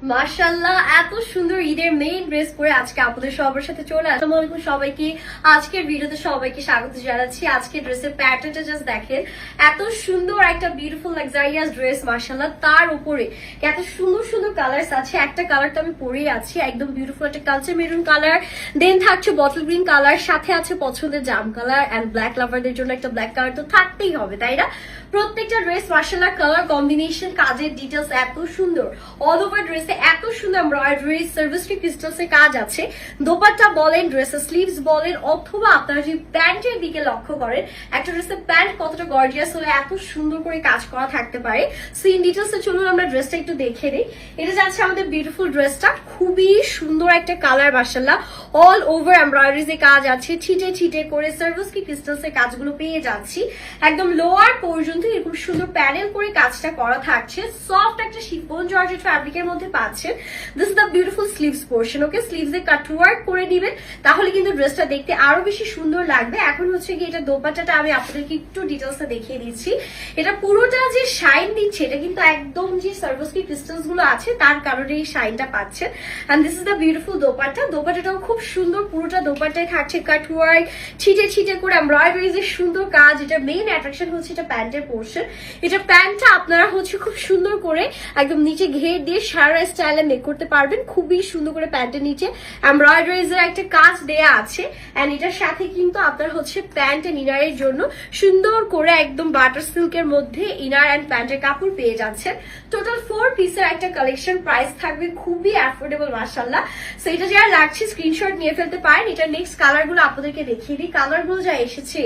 মাশাআল্লাহ, এত সুন্দর ঈদের মেইন ড্রেস পরে আজকে আপনাদের সবার সাথে চলে আসলাম। আলাইকুম সবাইকে, আজকের ভিডিওতে সবাইকে স্বাগত জানাচ্ছি। আজকের ড্রেসের প্যাটার্নটা জাস্ট দেখেন, এত সুন্দর একটা বিউটিফুল লাক্সারিয়াস ড্রেস মাশাআল্লাহ। তার উপরে এত সুন্দর সুন্দর কালার্স আছে। একটা কালার তো আমি পরেই আছি, একদম বিউটিফুল একটা কালচার মেরুন কালার, দেন থাকছে বটল গ্রিন কালার, সাথে আছে পছন্দের জাম কালার এন্ড ব্ল্যাক লাভারদের জন্য একটা ব্ল্যাক কালার তো থাকতেই হবে, তাই না? প্রত্যেকটা ড্রেস মাশাআল্লাহ কালার কম্বিনেশন, কাজের ডিটেলস এত সুন্দর। অল ওভার ড্রেসে এত সুন্দর এমব্রয়ডারি, সার্ভিসরি ক্রিস্টালস এর কাজ আছে। দোপাট্টা বলেন, ড্রেসের স্লিভস বলেন, অথবা আপনারা যদি প্যান্টের দিকে লক্ষ্য করেন, একটা ড্রেসের প্যান্ট কতটা গর্জিয়াস হলে এত সুন্দর করে কাজ করা থাকতে পারে। সো ইন ডিটেলস চলুন আমরা ড্রেসটা একটু দেখে নিই। এটা যাচ্ছে আমাদের বিউটিফুল ড্রেসটা, খুবই সুন্দর একটা কালার মাশাআল্লাহ। অল ওভার এমব্রয়ডারিজ এর কাজ আছে, ছিটে ছিটে করে সার্ভিসরি ক্রিস্টালস এর কাজগুলো পেয়ে যাচ্ছি। একদম লোয়ার পর্যন্ত এরকম সুন্দর প্যানেল করে কাজটা করা থাকছে। সফট একটা শিফন জর্জেট ফ্যাব্রিকের মধ্যে পাচ্ছেন। This is the beautiful sleeves portion. Okay, sleeves A cut work করে দিবেন, তাহলে কিন্তু ড্রেসটা দেখতে আরো বেশি সুন্দর লাগবে। এখন হচ্ছে কি, এটা দোপাট্টাটা আমি আপনাদেরকে একটু ডিটেলসটা দেখিয়ে দিচ্ছি। এটা পুরোটা যে শাইন দিচ্ছে, এটা কিন্তু একদম যে সার্ভিসরি ক্রিস্টালস গুলো আছে তার কারণে এই শাইনটা পাচ্ছেন। And this is the beautiful dupatta. দোপাট্টাটাও খুব সুন্দর, পুরোটা দোপাট্টায় থাকছে কাট ওয়ার্ক, ছিটে ছিটে করে এমব্রয়ডারি যে সুন্দর কাজ। এটা মেইন অ্যাট্রাকশন হচ্ছে এটা প্যান্টের পোর্শন। এটা প্যান্টটা আপনারা হচ্ছে খুব সুন্দর করে একদম নিচে ঘের দিয়ে সারা স্টাইলে মেক করতে পারবেন। খুবই সুন্দর করে প্যান্টের নিচে এমব্রয়ডারিজ এর একটা কাজ দেয়া আছে। এন্ড এটার সাথে কিন্তু আপনার হচ্ছে প্যান্ট এন্ড ইনারের জন্য সুন্দর করে একদম বাটার সিল্কের মধ্যে ইনার এন্ড প্যান্টের কাপড় পেয়ে যাচ্ছেন। টোটাল 4 পিসের একটা কালেকশন, প্রাইস থাকবে খুবই অ্যাফোর্ডেবল মাশাআল্লাহ। সো এটা যারা লাগছে স্ক্রিনশট নিয়ে ফেলতে পারেন। এটা নেক্সট কালার গুলো আপনাদেরকে দেখিয়ে দিই। কালার গুলো যা এসেছে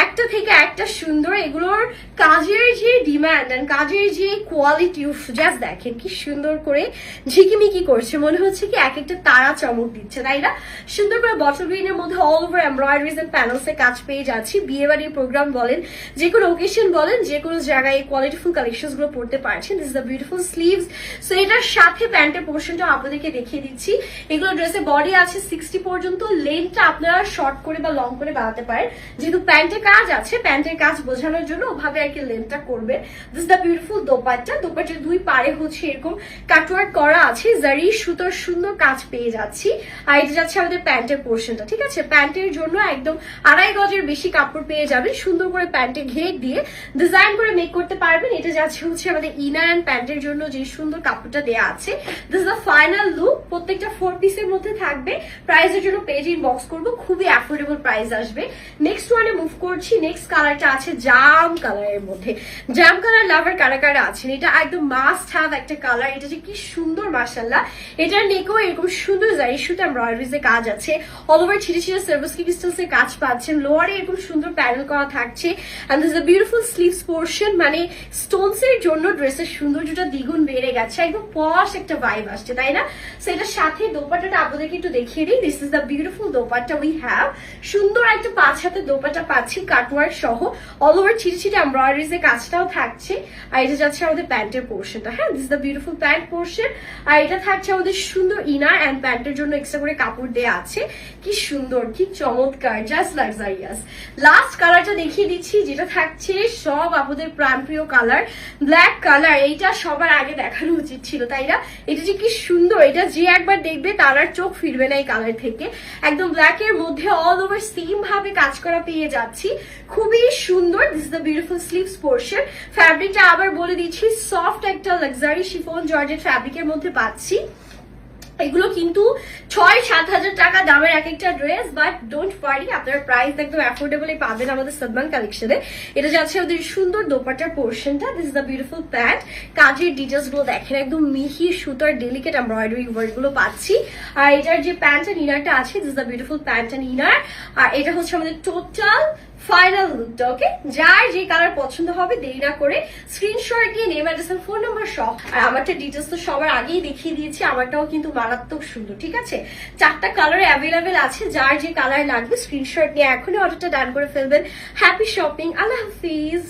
একটা থেকে একটা সুন্দর, এগুলোর কাজের যে ডিমান্ড এন্ড কাজের যে কোয়ালিটি, জাস্ট দেখেন কি সুন্দর করে ঝিকিমিকি করছে, মনে হচ্ছে কি এক একটা তারা চমক দিচ্ছে, তাই না? সুন্দর করে বটল গ্রিনের মধ্যে all over embroideries and panels এর কাজ পেয়ে যাচ্ছি। বিয়ে বাড়ির প্রোগ্রাম বলেন, যে কোনো ওকেশন বলেন, যে কোনো জায়গায় এই কোয়ালিটিফুল কালেকশন গুলো পড়তে পারছেন। This is the beautiful sleeves. So এটার সাথে প্যান্টের পোর্শনটা আপনাদেরকে দেখিয়ে দিচ্ছি। এগুলো ড্রেসে বডি আছে 60 পর্যন্ত, লেন্থটা আপনারা শর্ট করে বা লং করে বানাতে পারেন। যেহেতু প্যান্টের কাজ আছে, প্যান্টের কাজ বোঝানোর জন্য ওভাবে আর কি লেন্থটা করবে। This is the beautiful dupatta. দোপাট্টার দুই পারে হচ্ছে এরকম কাটওয়ার্ক করা আছে, জারি সুতোর সুন্দর কাজ পেয়ে যাচ্ছি। আর এটা যাচ্ছে আমাদের প্যান্টের পোর্শনটা, ঠিক আছে? প্যান্টের জন্য একদম 2.5 গজের বেশি কাপড় পেয়ে যাবেন। সুন্দর করে প্যান্টে ঘের দিয়ে ডিজাইন করে মেক করতে পারবেন। এটা যাচ্ছে হচ্ছে আমাদের ইনার এন্ড প্যান্টের জন্য যে সুন্দর কাপড়টা দেয়া আছে। This is the final look. প্রত্যেকটা 4 পিসের মধ্যে থাকবে। প্রাইসের জন্য পেজ ইনবক্স করবো, খুবই অ্যাফোর্ডেবল প্রাইস আসবে। নেক্সট ওয়ানে মুভ করছি। নেক্সট কালারটা আছে জাম কালারের মধ্যে। জাম কালার লাভার কারা কারা আছেন, এটা একদম মাস্ট হ্যাভ একটা কালার। এটা যে কি সুন্দর মাশাআল্লাহ। এটার নেকও এরকম সুন্দর জারি সুতো এমব্রয়ডারিজ এর কাজ আছে। অল ওভার ছিটে ছিটে সার্ভিসরি ক্রিস্টালস এর কাজ পাচ্ছেন। লোয়ারে এরকম সুন্দর প্যানেল করা থাকছে। And this is a beautiful sleeves portion. মানে স্টোনস এর জন্য ড্রেসের সৌন্দর্যটা দ্বিগুণ বেড়ে গেছে, একদম পশ একটা ভাইব আসছে, তাই না? সো এটার সাথে দোপাট্টাটা আপনাদেরকে একটু দেখিয়ে দিই। This is the beautiful dupatta we have. সুন্দর একটা 5 হাতের দোপাট্টা পাচ্ছি কাটওয়ার্ক সহ। অল ওভার ছিটে ছিটে এমব্রয়ডারিজ এর কাজটাও থাকছে। আর এটা যাচ্ছে আমাদের প্যান্টের পোর্শনটা। হ্যাঁ, this is the beautiful pant portion. আর এটা থাকছে আমাদের সুন্দর ইনার এন্ড প্যান্টের জন্য এক্সট্রা করে কাপড় দেয়া আছে। কি সুন্দর, কি চমৎকার, জাস্ট লাক্সারিয়াস। লাস্ট কালারটা দেখিয়ে দিচ্ছি, যেটা থাকছে সব আপনাদের প্রাণপ্রিয় কালার, ব্ল্যাক কালার। এইটা সবার আগে দেখানো উচিত ছিল, তাই না? এটা যে কি সুন্দর, এটা যে একবার দেখবে তার আর চোখ ফিরবে না এই কালার থেকে। একদম ব্ল্যাক এর মধ্যে অল ওভার সেম ভাবে কাজ করা পেয়ে যাচ্ছি, খুবই সুন্দর। This is the beautiful sleeves portion. ফ্যাব্রিকটা আবার বলে দিচ্ছি, সফট একটা লাক্সারি শিফন জর্জেট ফ্যাব্রিকের মধ্যে পাচ্ছি। এগুলো কিন্তু 6-7 হাজার টাকা দামের এক একটা ড্রেস, বাট ডোন্ট ওয়ারি, আপনারা প্রাইস একদম অ্যাফোর্ডেবল পাবেন আমাদের সাদমান কালেকশনে। এটা যাচ্ছে আমাদের সুন্দর দোপাট্টার পোর্শনটা। This is the beautiful pant. কাজের ডিটেলস গুলো দেখেন, একদম মিহি সুতার ডেলিকেট এমব্রয়ডারি ওয়ার্ক গুলো পাচ্ছি। আর এটার যে প্যান্ট এন্ড ইনারটা আছে, this is the beautiful pant and inner. আর এটা হচ্ছে আমাদের টোটাল ফাইনাল লুকটা। ওকে, যার যে কালার পছন্দ হবে দেরি না করে স্ক্রিনশট নিয়ে নেম অ্যাড্রেস আর ফোন নাম্বার সহ। আর আমারটা ডিটেলস তো সবার আগেই দেখিয়ে দিয়েছি, আমারটাও কিন্তু মারাত্মক সুন্দর, ঠিক আছে? 4টা কালার অ্যাভেলেবেল আছে। যার যে কালার লাগবে স্ক্রিনশট নিয়ে এখনই অর্ডারটা ডান করে ফেলবেন। হ্যাপি শপিং, আল্লাহ হাফিজ।